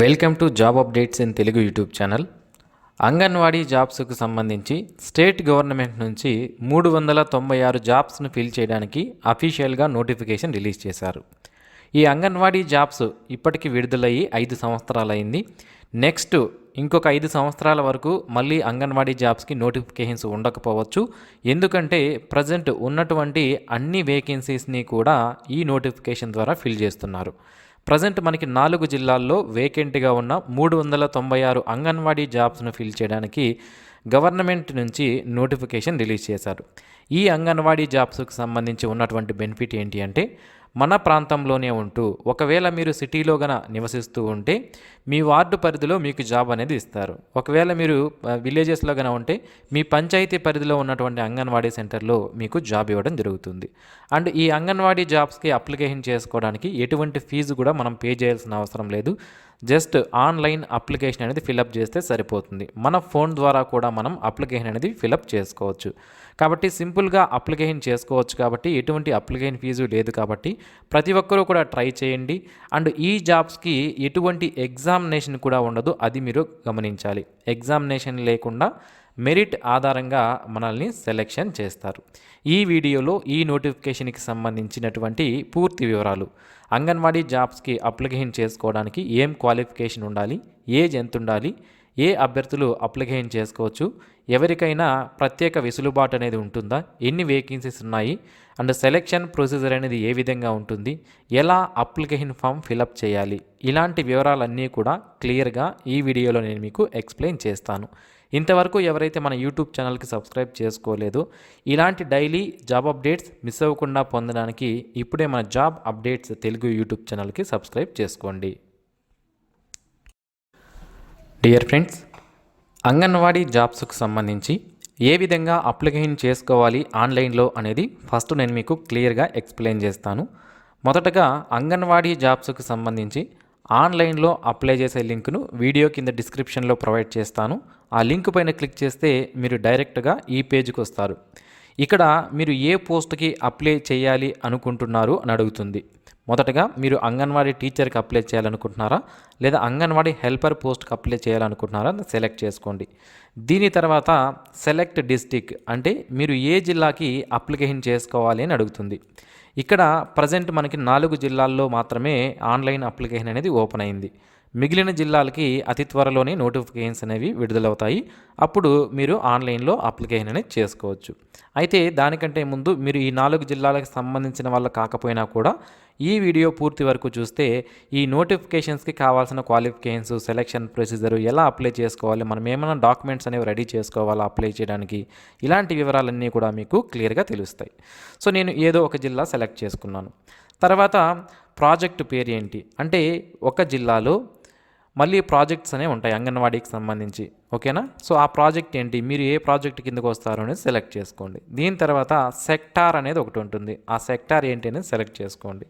Welcome to job updates in Telugu YouTube channel. Anganwadi జాబ్స్కు సంబంధించి state government నుంచి 396 జాబ్స్ను ఫిల్ చేయడానికి అఫీషియల్గా నోటిఫికేషన్ రిలీజ్ చేశారు. ఈ అంగన్వాడీ జాబ్స్ ఇప్పటికి విడుదలయ్యి 5 సంవత్సరాలైంది. నెక్స్ట్ ఇంకొక 5 సంవత్సరాల వరకు మళ్ళీ అంగన్వాడీ జాబ్స్కి నోటిఫికేషన్స్ ఉండకపోవచ్చు. ఎందుకంటే ప్రజెంట్ ఉన్నటువంటి అన్ని వేకెన్సీస్ని కూడా ఈ నోటిఫికేషన్ ద్వారా ఫిల్ చేస్తున్నారు. ప్రజెంట్ మనకి 4 జిల్లాల్లో వేకెంట్గా ఉన్న 396 అంగన్వాడీ జాబ్స్ను ఫిల్ చేయడానికి గవర్నమెంట్ నుంచి నోటిఫికేషన్ రిలీజ్ చేశారు. ఈ అంగన్వాడీ జాబ్స్కి సంబంధించి ఉన్నటువంటి బెనిఫిట్ ఏంటి అంటే, మన ప్రాంతంలోనే ఉంటూ ఒకవేళ మీరు సిటీలో గన నివసిస్తూ ఉంటే మీ వార్డు పరిధిలో మీకు జాబ్ అనేది ఇస్తారు. ఒకవేళ మీరు విలేజెస్లో గన ఉంటే మీ పంచాయతీ పరిధిలో ఉన్నటువంటి అంగన్వాడీ సెంటర్లో మీకు జాబ్ ఇవ్వడం జరుగుతుంది. అండ్ ఈ అంగన్వాడీ జాబ్స్కి అప్లికేషన్ చేసుకోవడానికి ఎటువంటి ఫీజు కూడా మనం పే చేయాల్సిన అవసరం లేదు. జస్ట్ ఆన్లైన్ అప్లికేషన్ అనేది ఫిలప్ చేస్తే సరిపోతుంది. మన ఫోన్ ద్వారా కూడా మనం అప్లికేషన్ అనేది ఫిలప్ చేసుకోవచ్చు. కాబట్టి సింపుల్గా అప్లికేషన్ చేసుకోవచ్చు. కాబట్టి ఎటువంటి అప్లికేషన్ ఫీజు లేదు. కాబట్టి ప్రతి ఒక్కరూ కూడా ట్రై చేయండి. అండ్ ఈ జాబ్స్కి ఎటువంటి ఎగ్జామినేషన్ కూడా ఉండదు, అది మీరు గమనించాలి. ఎగ్జామినేషన్ లేకుండా మెరిట్ ఆధారంగా మనల్ని సెలెక్షన్ చేస్తారు. ఈ వీడియోలో ఈ నోటిఫికేషన్కి సంబంధించినటువంటి పూర్తి వివరాలు, అంగన్వాడీ జాబ్స్కి అప్లికేషన్ చేసుకోవడానికి ఏం క్వాలిఫికేషన్ ఉండాలి, ఏజ్ ఎంత ఉండాలి, ఏ అభ్యర్థులు అప్లికేషన్ చేసుకోవచ్చు, ఎవరికైనా ప్రత్యేక వెసులుబాటు అనేది ఉంటుందా, ఎన్ని వేకెన్సీస్ ఉన్నాయి, అండ్ సెలెక్షన్ ప్రొసీజర్ అనేది ఏ విధంగా ఉంటుంది, ఎలా అప్లికేషన్ ఫామ్ ఫిలప్ చేయాలి, ఇలాంటి వివరాలన్నీ కూడా క్లియర్గా ఈ వీడియోలో నేను మీకు ఎక్స్ప్లెయిన్ చేస్తాను. ఇంతవరకు ఎవరైతే మన యూట్యూబ్ ఛానల్కి సబ్స్క్రైబ్ చేసుకోలేదో, ఇలాంటి డైలీ జాబ్ అప్డేట్స్ మిస్ అవ్వకుండా పొందడానికి ఇప్పుడే మన జాబ్ అప్డేట్స్ తెలుగు యూట్యూబ్ ఛానల్కి సబ్స్క్రైబ్ చేసుకోండి. డియర్ ఫ్రెండ్స్, అంగన్వాడీ జాబ్స్కు సంబంధించి ఏ విధంగా అప్లికేషన్ చేసుకోవాలి ఆన్లైన్లో అనేది ఫస్ట్ నేను మీకు క్లియర్గా ఎక్స్ప్లెయిన్ చేస్తాను. మొదటగా అంగన్వాడీ జాబ్స్కు సంబంధించి ఆన్లైన్లో అప్లై చేసే లింక్ను వీడియో కింద డిస్క్రిప్షన్లో ప్రొవైడ్ చేస్తాను. ఆ లింక్ పైన క్లిక్ చేస్తే మీరు డైరెక్ట్గా ఈ పేజ్కి వస్తారు. ఇక్కడ మీరు ఏ పోస్ట్కి అప్లై చేయాలి అనుకుంటున్నారు అని అడుగుతుంది. మొదటగా మీరు అంగన్వాడీ టీచర్కి అప్లై చేయాలనుకుంటున్నారా, లేదా అంగన్వాడీ హెల్పర్ పోస్ట్కి అప్లై చేయాలనుకుంటున్నారా సెలెక్ట్ చేసుకోండి. దీని తర్వాత సెలెక్ట్ డిస్ట్రిక్ట్ అంటే మీరు ఏ జిల్లాకి అప్లికేషన్ చేసుకోవాలి అని అడుగుతుంది. ఇక్కడ ప్రజెంట్ మనకి 4 జిల్లాల్లో మాత్రమే ఆన్లైన్ అప్లికేషన్ అనేది ఓపెన్ అయింది. మిగిలిన జిల్లాలకి అతి త్వరలోనే నోటిఫికేషన్స్ అనేవి విడుదలవుతాయి. అప్పుడు మీరు ఆన్లైన్లో అప్లికేషన్ అనేది చేసుకోవచ్చు. అయితే దానికంటే ముందు మీరు ఈ 4 జిల్లాలకు సంబంధించిన వాళ్ళు కాకపోయినా కూడా ఈ వీడియో పూర్తి వరకు చూస్తే ఈ నోటిఫికేషన్స్కి కావాల్సిన క్వాలిఫికేషన్స్, సెలెక్షన్ ప్రొసీజర్, ఎలా అప్లై చేసుకోవాలి, మనం ఏమైనా డాక్యుమెంట్స్ అనేవి రెడీ చేసుకోవాలా అప్లై చేయడానికి, ఇలాంటి వివరాలన్నీ కూడా మీకు క్లియర్గా తెలుస్తాయి. సో నేను ఏదో ఒక జిల్లా సెలెక్ట్ చేసుకున్నాను. తర్వాత ప్రాజెక్టు పేరు ఏంటి అంటే, ఒక జిల్లాలో మళ్ళీ ప్రాజెక్ట్స్ అనేవి ఉంటాయి అంగన్వాడీకి సంబంధించి, ఓకేనా. సో ఆ ప్రాజెక్ట్ ఏంటి, మీరు ఏ ప్రాజెక్ట్ కిందకు వస్తారో అనేది సెలెక్ట్ చేసుకోండి. దీని తర్వాత సెక్టార్ అనేది ఒకటి ఉంటుంది, ఆ సెక్టార్ ఏంటి అనేది సెలెక్ట్ చేసుకోండి.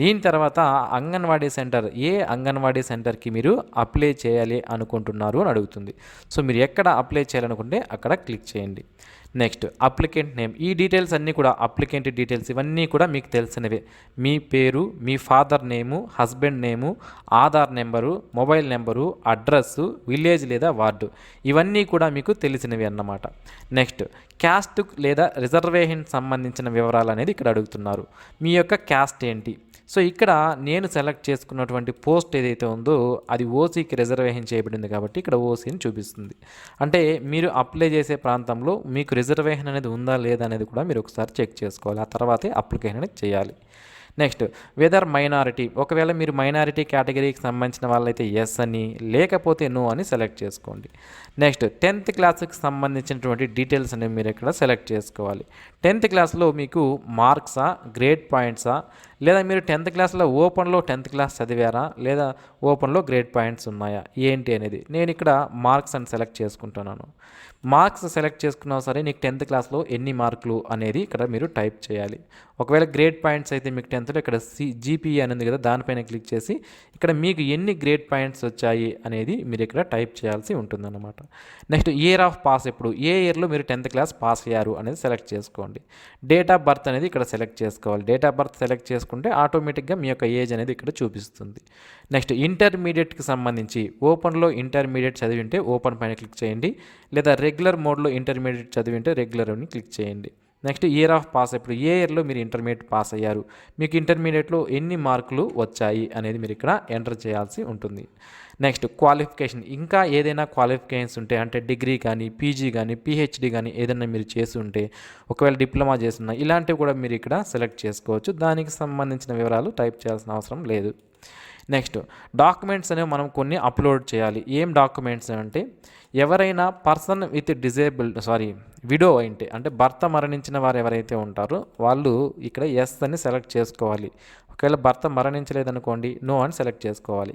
దీని తర్వాత అంగన్వాడీ సెంటర్, ఏ అంగన్వాడీ సెంటర్కి మీరు అప్లై చేయాలి అనుకుంటున్నారు అని అడుగుతుంది. సో మీరు ఎక్కడ అప్లై చేయాలనుకుంటే అక్కడ క్లిక్ చేయండి. నెక్స్ట్ అప్లికెంట్ నేమ్, ఈ డీటెయిల్స్ అన్నీ కూడా అప్లికెంట్ డీటెయిల్స్ ఇవన్నీ కూడా మీకు తెలిసినవే. మీ పేరు, మీ father name, husband name, Aadhaar number, mobile number, address, village లేదా వార్డు, ఇవన్నీ కూడా మీకు తెలిసినవి అన్నమాట. నెక్స్ట్ క్యాస్ట్ లేదా రిజర్వేషన్ సంబంధించిన వివరాలు అనేది ఇక్కడ అడుగుతున్నారు. మీ యొక్క క్యాస్ట్ ఏంటి. సో ఇక్కడ నేను సెలెక్ట్ చేసుకున్నటువంటి పోస్ట్ ఏదైతే ఉందో అది ఓసీకి రిజర్వేషన్ చేయబడింది కాబట్టి ఇక్కడ ఓసీని చూపిస్తుంది. అంటే మీరు అప్లై చేసే ప్రాంతంలో మీకు రిజర్వేషన్ అనేది ఉందా లేదా అనేది కూడా మీరు ఒకసారి చెక్ చేసుకోవాలి. ఆ తర్వాతే అప్లికేషన్ అనేది చేయాలి. నెక్స్ట్ వెదర్ మైనారిటీ, ఒకవేళ మీరు మైనారిటీ కేటగిరీకి సంబంధించిన వాళ్ళైతే ఎస్ అని, లేకపోతే నో అని సెలెక్ట్ చేసుకోండి. నెక్స్ట్ 10th క్లాస్కి సంబంధించినటువంటి డీటెయిల్స్ అనేవి మీరు ఇక్కడ సెలెక్ట్ చేసుకోవాలి. 10th క్లాస్లో మీకు మార్క్సా, గ్రేడ్ పాయింట్సా, లేదా మీరు 10th క్లాస్లో ఓపెన్లో 10th క్లాస్ చదివారా, లేదా ఓపెన్లో గ్రేడ్ పాయింట్స్ ఉన్నాయా ఏంటి అనేది. నేను ఇక్కడ మార్క్స్ అని సెలెక్ట్ చేసుకుంటున్నాను. మార్క్స్ సెలెక్ట్ చేసుకున్నా సరే నీకు 10th క్లాస్లో ఎన్ని మార్కులు అనేది ఇక్కడ మీరు టైప్ చేయాలి. ఒకవేళ గ్రేడ్ పాయింట్స్ అయితే మీకు 10thలో ఇక్కడ జీపీఏ అని ఉంది కదా, దానిపైన క్లిక్ చేసి ఇక్కడ మీకు ఎన్ని గ్రేడ్ పాయింట్స్ వచ్చాయి అనేది మీరు ఇక్కడ టైప్ చేయాల్సి ఉంటుందన్నమాట. నెక్స్ట్ ఇయర్ ఆఫ్ పాస్, ఎప్పుడు ఏ ఇయర్లో మీరు 10th క్లాస్ పాస్ అయ్యారు అనేది సెలెక్ట్ చేసుకోండి. డేట్ ఆఫ్ బర్త్ అనేది ఇక్కడ సెలెక్ట్ చేసుకోవాలి. డేట్ ఆఫ్ బర్త్ సెలెక్ట్ చేసుకుంటే ఆటోమేటిక్గా మీ యొక్క ఏజ్ అనేది ఇక్కడ చూపిస్తుంది. నెక్స్ట్ ఇంటర్మీడియట్కి సంబంధించి ఓపెన్లో ఇంటర్మీడియట్ చదివి ఉంటే ఓపెన్ పైన క్లిక్ చేయండి, లేదా రెగ్యులర్ మోడ్లో ఇంటర్మీడియట్ చదివి ఉంటే రెగ్యులర్ అని క్లిక్ చేయండి. నెక్స్ట్ ఇయర్ ఆఫ్ పాస్, ఇప్పుడు ఏ ఇయర్లో మీరు ఇంటర్మీడియట్ పాస్ అయ్యారు, మీకు ఇంటర్మీడియట్లో ఎన్ని మార్కులు వచ్చాయి అనేది మీరు ఇక్కడ ఎంటర్ చేయాల్సి ఉంటుంది. నెక్స్ట్ క్వాలిఫికేషన్, ఇంకా ఏదైనా క్వాలిఫికేషన్స్ ఉంటే అంటే డిగ్రీ కానీ పీజీ కానీ పిహెచ్డి కానీ ఏదైనా మీరు చేసి ఉంటే, ఒకవేళ డిప్లొమా చేస్తున్నా ఇలాంటివి కూడా మీరు ఇక్కడ సెలెక్ట్ చేసుకోవచ్చు. దానికి సంబంధించిన వివరాలు టైప్ చేయాల్సిన అవసరం లేదు. నెక్స్ట్ డాక్యుమెంట్స్ అనేవి మనం కొన్ని అప్లోడ్ చేయాలి. ఏం డాక్యుమెంట్స్ అంటే, ఎవరైనా పర్సన్ విత్ విడో అయింటే అంటే భర్త మరణించిన వారు ఎవరైతే ఉంటారో వాళ్ళు ఇక్కడ ఎస్ అని సెలెక్ట్ చేసుకోవాలి. ఒకవేళ భర్త మరణించలేదనుకోండి నో అని సెలెక్ట్ చేసుకోవాలి.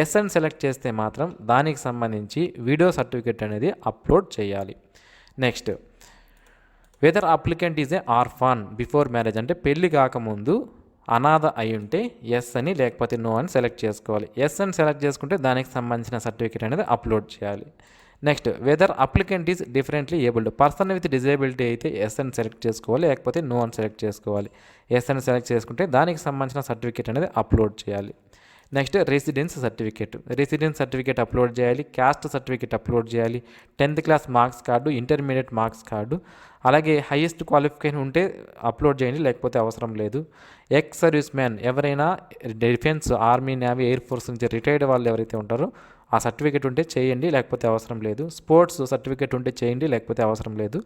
ఎస్ అని సెలెక్ట్ చేస్తే మాత్రం దానికి సంబంధించి విడో సర్టిఫికేట్ అనేది అప్లోడ్ చేయాలి. Next weather applicant is a orphan before marriage, అంటే పెళ్లి కాకముందు అనాథ అయి ఉంటే ఎస్ అని, లేకపోతే నో అని సెలెక్ట్ చేసుకోవాలి. ఎస్ అని సెలెక్ట్ చేసుకుంటే దానికి సంబంధించిన సర్టిఫికేట్ అనేది అప్లోడ్ చేయాలి. Next weather applicant is differently abled, person with disability అయితే ఎస్ అని సెలెక్ట్ చేసుకోవాలి, లేకపోతే నో అని సెలెక్ట్ చేసుకోవాలి. ఎస్ అని సెలెక్ట్ చేసుకుంటే దానికి సంబంధించిన సర్టిఫికేట్ అనేది అప్లోడ్ చేయాలి. నెక్స్ట్ రెసిడెన్స్ సర్టిఫికేట్ అప్లోడ్ చేయాలి. క్యాస్ట్ సర్టిఫికేట్ అప్లోడ్ చేయాలి. 10th class marks card, intermediate marks card, అలాగే హైయెస్ట్ క్వాలిఫికేషన్ ఉంటే అప్లోడ్ చేయండి, లేకపోతే అవసరం లేదు. ఎక్స్ సర్వీస్ మ్యాన్, ఎవరైనా defence, army, navy, air force నుంచి రిటైర్డ్ వాళ్ళు ఎవరైతే ఉంటారో ఆ సర్టిఫికేట్ ఉంటే చేయండి, లేకపోతే అవసరం లేదు. స్పోర్ట్స్ సర్టిఫికేట్ ఉంటే చేయండి, లేకపోతే అవసరం లేదు.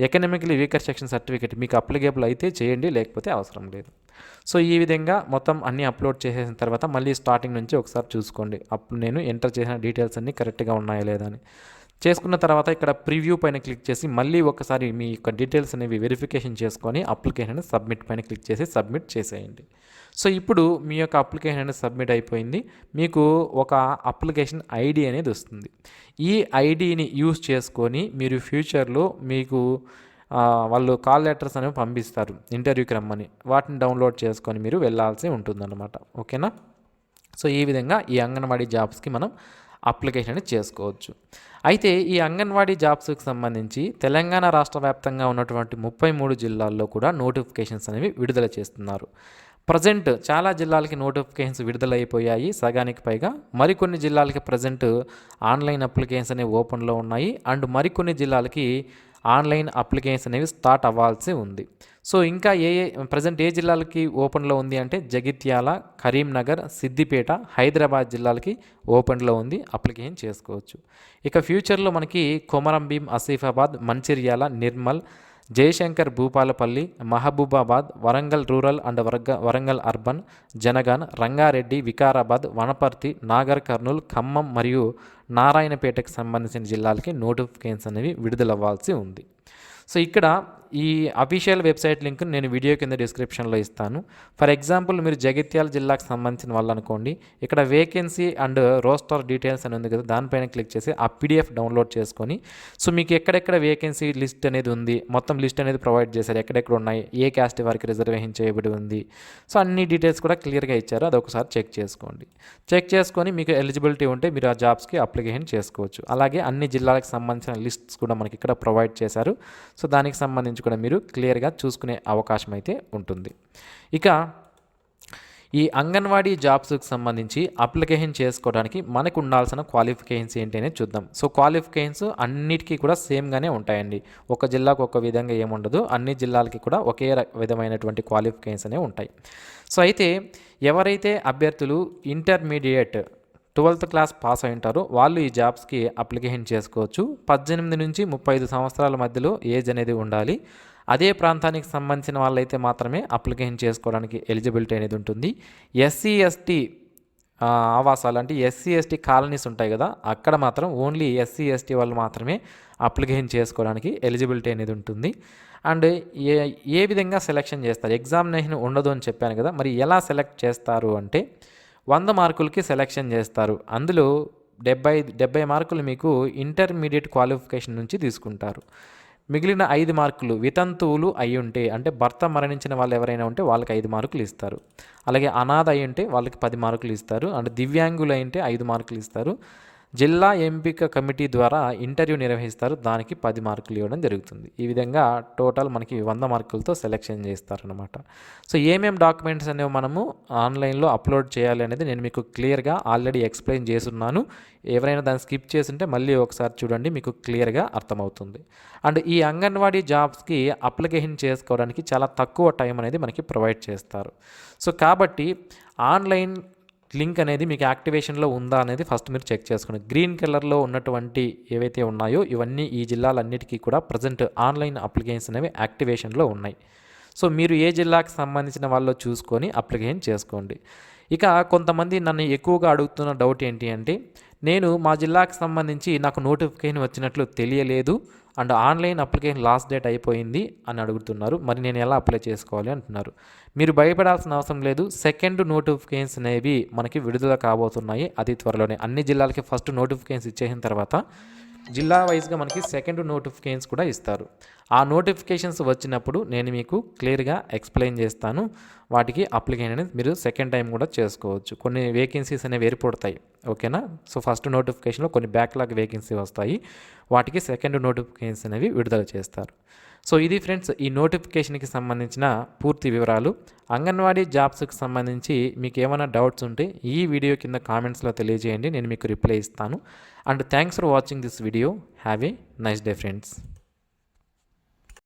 ఎకనామికలీ వీకర్ సెక్షన్ సర్టిఫికేట్ మీకు అప్లికేబుల్ అయితే చేయండి, లేకపోతే అవసరం లేదు. సో ఈ విధంగా మొత్తం అన్నీ అప్లోడ్ చేసేసిన తర్వాత మళ్ళీ స్టార్టింగ్ నుంచి ఒకసారి చూసుకోండి, అప్పుడు నేను ఎంటర్ చేసిన డీటెయిల్స్ అన్నీ కరెక్ట్గా ఉన్నాయా లేదా అని. చేసుకున్న తర్వాత ఇక్కడ ప్రివ్యూ పైన క్లిక్ చేసి మళ్ళీ ఒకసారి మీ యొక్క డీటెయిల్స్ అనేవి వెరిఫికేషన్ చేసుకొని అప్లికేషన్ సబ్మిట్ పైన క్లిక్ చేసి సబ్మిట్ చేసేయండి. సో ఇప్పుడు మీ యొక్క అప్లికేషన్ అనేది సబ్మిట్ అయిపోయింది. మీకు ఒక అప్లికేషన్ ఐడి అనేది వస్తుంది. ఈ ఐడిని యూస్ చేసుకొని మీరు ఫ్యూచర్లో మీకు వాళ్ళు కాల్ లెటర్స్ అనేవి పంపిస్తారు ఇంటర్వ్యూకి రమ్మని, వాటిని డౌన్లోడ్ చేసుకొని మీరు వెళ్ళాల్సి ఉంటుందన్నమాట. ఓకేనా? సో ఈ విధంగా ఈ అంగన్వాడీ జాబ్స్కి మనం అప్లికేషన్ అనేది చేసుకోవచ్చు. అయితే ఈ అంగన్వాడీ జాబ్స్కి సంబంధించి తెలంగాణ రాష్ట్ర వ్యాప్తంగా ఉన్నటువంటి 33 జిల్లాల్లో కూడా నోటిఫికేషన్స్ అనేవి విడుదల చేస్తున్నారు. ప్రజెంట్ చాలా జిల్లాలకి నోటిఫికేషన్స్ విడుదలైపోయాయి, సగానికి పైగా. మరికొన్ని జిల్లాలకి ప్రజెంట్ ఆన్లైన్ అప్లికేషన్స్ అనేవి ఓపెన్లో ఉన్నాయి, అండ్ మరికొన్ని జిల్లాలకి ఆన్లైన్ అప్లికేషన్స్ అనేవి స్టార్ట్ అవ్వాల్సి ఉంది. సో ఇంకా ప్రజెంట్ ఏ జిల్లాలకి ఓపెన్లో ఉంది అంటే జగిత్యాల, కరీంనగర్, సిద్దిపేట, హైదరాబాద్ జిల్లాలకి ఓపెన్లో ఉంది, అప్లికేషన్ చేసుకోవచ్చు. ఇక ఫ్యూచర్లో మనకి Komaram Bheem, Asifabad, Mancherial, Nirmal, Jayashankar, Bhupalpally, Mahabubabad, Warangal rural and Warangal urban, Jangaon, Rangareddy, Vikarabad, Wanaparthy, Nagar Kurnool, Khammam మరియు నారాయణపేటకు సంబంధించిన జిల్లాలకి నోటిఫికేషన్స్ అనేవి విడుదలవ్వాల్సి ఉంది. సో ఇక్కడ ఈ అఫీషియల్ వెబ్సైట్ లింక్ నేను వీడియో కింద డిస్క్రిప్షన్లో ఇస్తాను. ఫర్ ఎగ్జాంపుల్ మీరు జగిత్యాల జిల్లాకు సంబంధించిన వాళ్ళు అనుకోండి, ఇక్కడ వేకెన్సీ అండ్ రోస్టర్ డీటెయిల్స్ అని ఉంది కదా, దానిపైన క్లిక్ చేసి ఆ పీడిఎఫ్ డౌన్లోడ్ చేసుకొని, సో మీకు ఎక్కడెక్కడ వేకెన్సీ లిస్ట్ అనేది ఉంది, మొత్తం లిస్ట్ అనేది ప్రొవైడ్ చేశారు, ఎక్కడెక్కడ ఉన్నాయి, ఏ క్యాస్ట్ వారికి రిజర్వేషన్ చేయబడి ఉంది, సో అన్ని డీటెయిల్స్ కూడా క్లియర్గా ఇచ్చారు. అది ఒకసారి చెక్ చేసుకోండి. చెక్ చేసుకొని మీకు ఎలిజిబిలిటీ ఉంటే మీరు ఆ జాబ్స్కి అప్లికేషన్ చేసుకోవచ్చు. అలాగే అన్ని జిల్లాలకు సంబంధించిన లిస్ట్స్ కూడా మనకి ఇక్కడ ప్రొవైడ్ చేశారు. సో దానికి సంబంధించి కూడా మీరు క్లియర్గా చూసుకునే అవకాశం అయితే ఉంటుంది. ఇక ఈ అంగన్వాడీ జాబ్స్కి సంబంధించి అప్లికేషన్ చేసుకోవడానికి మనకు ఉండాల్సిన క్వాలిఫికేషన్స్ ఏంటి అనేది చూద్దాం. సో క్వాలిఫికేషన్స్ అన్నిటికీ కూడా సేమ్గానే ఉంటాయండి. ఒక జిల్లాకు ఒక విధంగా ఏముండదు, అన్ని జిల్లాలకి కూడా ఒకే విధమైనటువంటి క్వాలిఫికేషన్స్ అనేవి ఉంటాయి. సో అయితే ఎవరైతే అభ్యర్థులు ఇంటర్మీడియట్ 12th క్లాస్ పాస్ అయి ఉంటారో వాళ్ళు ఈ జాబ్స్కి అప్లికేషన్ చేసుకోవచ్చు. 18 నుంచి 35 సంవత్సరాల మధ్యలో ఏజ్ అనేది ఉండాలి. అదే ప్రాంతానికి సంబంధించిన వాళ్ళైతే మాత్రమే అప్లికేషన్ చేసుకోవడానికి ఎలిజిబిలిటీ అనేది ఉంటుంది. ఎస్సీ ఎస్టీ ఆవాసాలు అంటే ఎస్సీ ఎస్టీ కాలనీస్ ఉంటాయి కదా, అక్కడ మాత్రం ఓన్లీ ఎస్సీ ఎస్టీ వాళ్ళు మాత్రమే అప్లికేషన్ చేసుకోవడానికి ఎలిజిబిలిటీ అనేది ఉంటుంది. అండ్ ఏ విధంగా సెలెక్షన్ చేస్తారు, ఎగ్జామినేషన్ ఉండదు అని చెప్పాను కదా, మరి ఎలా సెలెక్ట్ చేస్తారు అంటే 100 మార్కులకి సెలెక్షన్ చేస్తారు. అందులో 70 మార్కులు మీకు ఇంటర్మీడియట్ క్వాలిఫికేషన్ నుంచి తీసుకుంటారు. మిగిలిన 5 మార్కులు వితంతువులు అయి ఉంటే, అంటే భర్త మరణించిన వాళ్ళు ఎవరైనా ఉంటే వాళ్ళకి 5 మార్కులు ఇస్తారు. అలాగే అనాథ అయి ఉంటే వాళ్ళకి 10 మార్కులు ఇస్తారు. అండ్ దివ్యాంగులు అయితే 5 మార్కులు ఇస్తారు. జిల్లా ఎంపిక కమిటీ ద్వారా ఇంటర్వ్యూ నిర్వహిస్తారు, దానికి 10 మార్కులు ఇవ్వడం జరుగుతుంది. ఈ విధంగా టోటల్ మనకి 100 మార్కులతో సెలెక్షన్ చేస్తారనమాట. సో ఏమేం డాక్యుమెంట్స్ అనేవి మనము ఆన్లైన్లో అప్లోడ్ చేయాలి అనేది నేను మీకు క్లియర్గా ఆల్రెడీ ఎక్స్ప్లెయిన్ చేస్తున్నాను. ఎవరైనా దాన్ని స్కిప్ చేస్తుంటే మళ్ళీ ఒకసారి చూడండి, మీకు క్లియర్గా అర్థమవుతుంది. అండ్ ఈ అంగన్వాడీ జాబ్స్కి అప్లికేషన్ చేసుకోవడానికి చాలా తక్కువ టైం అనేది మనకి ప్రొవైడ్ చేస్తారు. సో కాబట్టి ఆన్లైన్ లింక్ అనేది మీకు యాక్టివేషన్లో ఉందా అనేది ఫస్ట్ మీరు చెక్ చేసుకోండి. గ్రీన్ కలర్లో ఉన్నటువంటి ఏవైతే ఉన్నాయో ఇవన్నీ ఈ జిల్లాలన్నిటికీ కూడా ప్రజెంట్ ఆన్లైన్ అప్లికేషన్స్ అనేవి యాక్టివేషన్లో ఉన్నాయి. సో మీరు ఏ జిల్లాకి సంబంధించిన వాళ్ళు చూసుకొని అప్లికేషన్ చేసుకోండి. ఇక కొంతమంది నన్ను ఎక్కువగా అడుగుతున్న డౌట్ ఏంటి అంటే, నేను మా జిల్లాకి సంబంధించి నాకు నోటిఫికేషన్ వచ్చినట్లు తెలియలేదు and online application last date అయిపోయింది అని అడుగుతున్నారు. మరి నేను ఎలా అప్లై చేసుకోవాలి అంటున్నారు. మీరు భయపడాల్సిన అవసరం లేదు. సెకండ్ నోటిఫికేషన్స్ అనేవి మనకి విడుదల కాబోతున్నాయి అతి త్వరలోనే. అన్ని జిల్లాలకి ఫస్ట్ నోటిఫికేషన్స్ ఇచ్చేసిన తర్వాత జిల్లా వైజ్గా మనకి సెకండ్ నోటిఫికేషన్స్ కూడా ఇస్తారు. ఆ నోటిఫికేషన్స్ వచ్చినప్పుడు నేను మీకు క్లియర్గా ఎక్స్ప్లెయిన్ చేస్తాను. వాటికి అప్లికేషన్ అనేది మీరు సెకండ్ టైం కూడా చేసుకోవచ్చు. కొన్ని వేకెన్సీస్ అనేవి ఏర్పడతాయి, ఓకేనా. సో ఫస్ట్ నోటిఫికేషన్లో కొన్ని బ్యాక్లాగ్ వేకెన్సీ వస్తాయి, వాటికి సెకండ్ నోటిఫికేషన్స్ అనేవి విడుదల చేస్తారు. సో ఇది ఫ్రెండ్స్ ఈ నోటిఫికేషన్కి సంబంధించిన పూర్తి వివరాలు. అంగన్వాడీ జాబ్స్కి సంబంధించి మీకు ఏమైనా డౌట్స్ ఉంటే ఈ వీడియో కింద కామెంట్స్లో తెలియజేయండి, నేను మీకు రిప్లై ఇస్తాను. And thanks for watching this video. Have a nice day friends.